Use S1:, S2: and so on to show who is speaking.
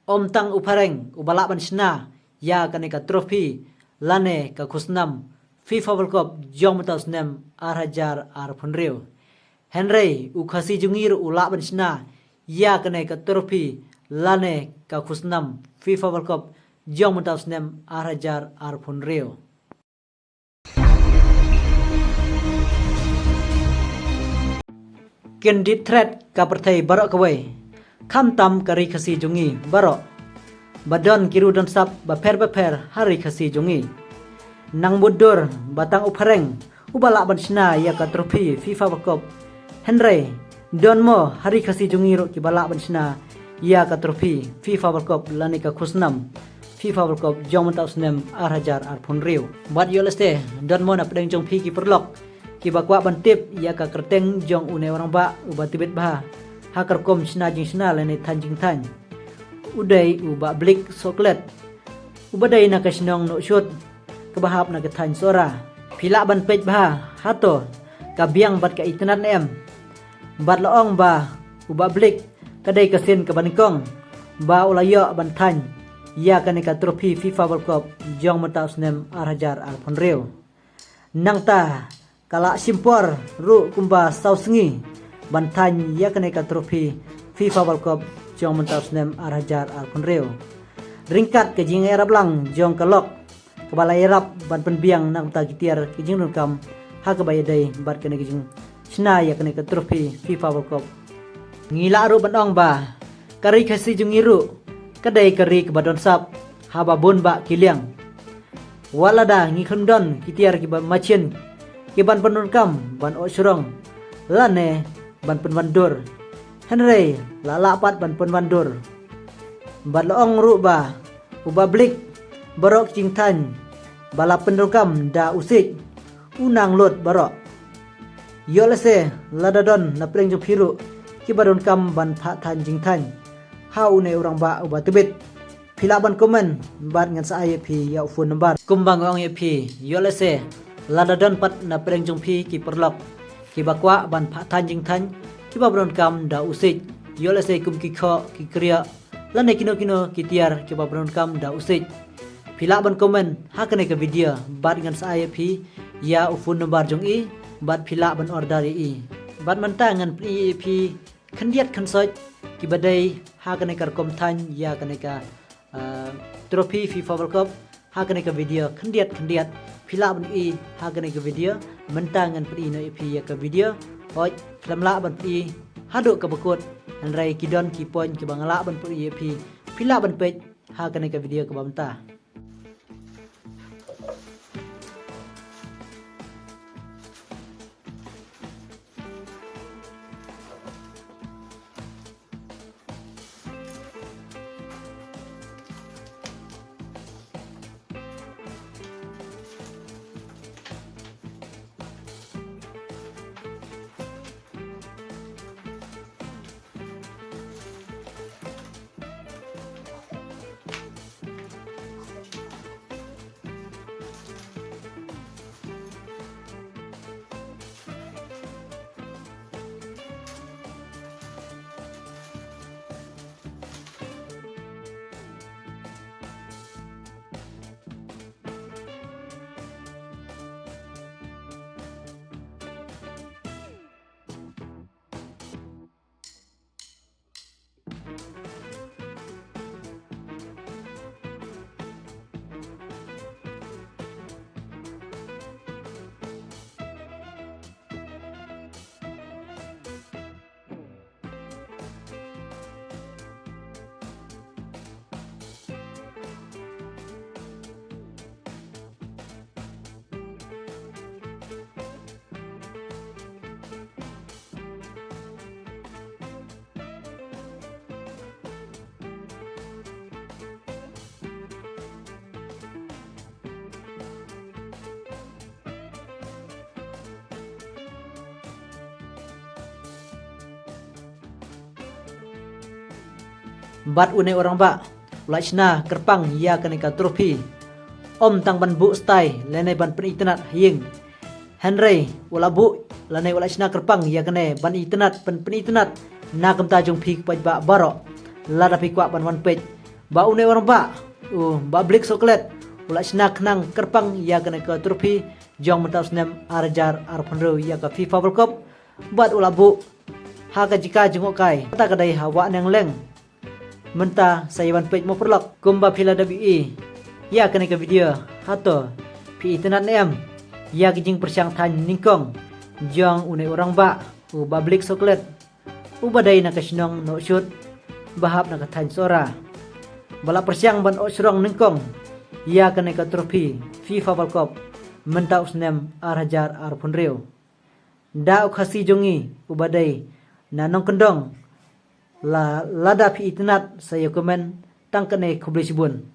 S1: Om tang upareng ubala ban shna ya kaneka trophy lane ka khusnam FIFA World Cup jong mata snem arhajar arphunreu. Henry ukhasi jungir ula ban shna ya kaneka trophy lane ka khusnam FIFA World Cup jong mata snem arhajar arphunreu. Kendit threat ka perthai barok kawai kham tam kari khasi jungi barok badon kiru don sap baper hari khasi jungi nang budur batang upareng ubala ban shna ya ka trophy FIFA World Cup Henry don mo hari khasi jungi ro ki bala ban shna ya ka trophy FIFA World Cup lani ka khusnam FIFA World Cup jong mata snem arhajar arphunreu bat yoleste don mo na pedeng jong phi ki perlok ki bakwa bantip ya ka kerteng jong une orang ba uba tibet bah hakar kom shna jing shna lene tanjing tan udai uba blik soklet uba dai na kasnong no shot kabahap na katan sora pila ban pej bah hato kabiang bat ka internet em bat loong ba uba blik kadai kasin ka banikong ba ulayo ban tan ya kanika trophy FIFA World Cup jong mata snem arhajar arphunreu nangta kala simpor ru kumba sausengi bantan ya kaneka trophy FIFA World Cup jong mata snem arhajar arphunreu ringkat ke jing erap lang jong kalok kebala erap ban penbiang nang ta gitiar ke jing kam ha ke bayadai bat kene ke jing sna ya kaneka trophy FIFA World Cup ngila ru bandong ba kari khasi jung iru kadai kari ke badon sap haba bon ba kiliang walada ngi khundon gitiar ke ba machen ke ban penun kam ban osrong lane ban penwandur Henry lala pat ban penwandur bat loong ru ba uba blik barok jing tan bala pendukam da usik unang lot barok yolese ladadon na preng jong phiru ki badon kam ban pha tan jing tan hau ne urang ba uba tebet phila ban komen bat ngan sa ai phi ya phone number kumbang ong ye phi yolese ladadon pat na preng jong phi ki perlok ki bakwa ban pha tan jing tan ki babron kam da usik yolese kum ki kho ki kriya lane kino ki tiar ki babron kam da usik phila ban komen hakane ka video bat ngan sa ai phi ya phone number jong i bat phila ban order i bat manta ngan phi khandiat khansoj ki badai hakane kar kom tan ya kane ka trophy FIFA World Cup hakane ka video khandiat phila ban i hakane ka video manta ngan phi no phi ya ka video hoj lamla ban phi hado ka bakut anrai kidon ki pon ki bangala ban phi phila ban pej hakane ka video ka bamta bat une orang ba lachna kerpang ya kaneka trophy om tang ban bu stai lene ban pen internet ying Henry wala bu lane wala chna kerpang ya kane ban internet pen internet na kam ta jong phi paj ba baro la da phi kwa ban wan pej ba une orang ba ba blik soklet ula snak nang kerpang ya kena ke trofi jong mentaus nem arjar arpanro ya ka FIFA World Cup bat ula bu ha ka jika jengok kai ta kadai hawa nang leng menta sayawan page mo perlok kumba pila WE ya kena ke video hato pi itenan em ya kijing persiang tan ningkong jong une orang ba ba blik soklet badai na kasinong no shoot bahap na katan sora bala persiang ban osrong ningkong ya kena ka trofi FIFA World Cup menta usnem arhajar arpunreo da khasi jongi ubadai na nong kendong la lada pi itnat saya komen tang kene kubli sibun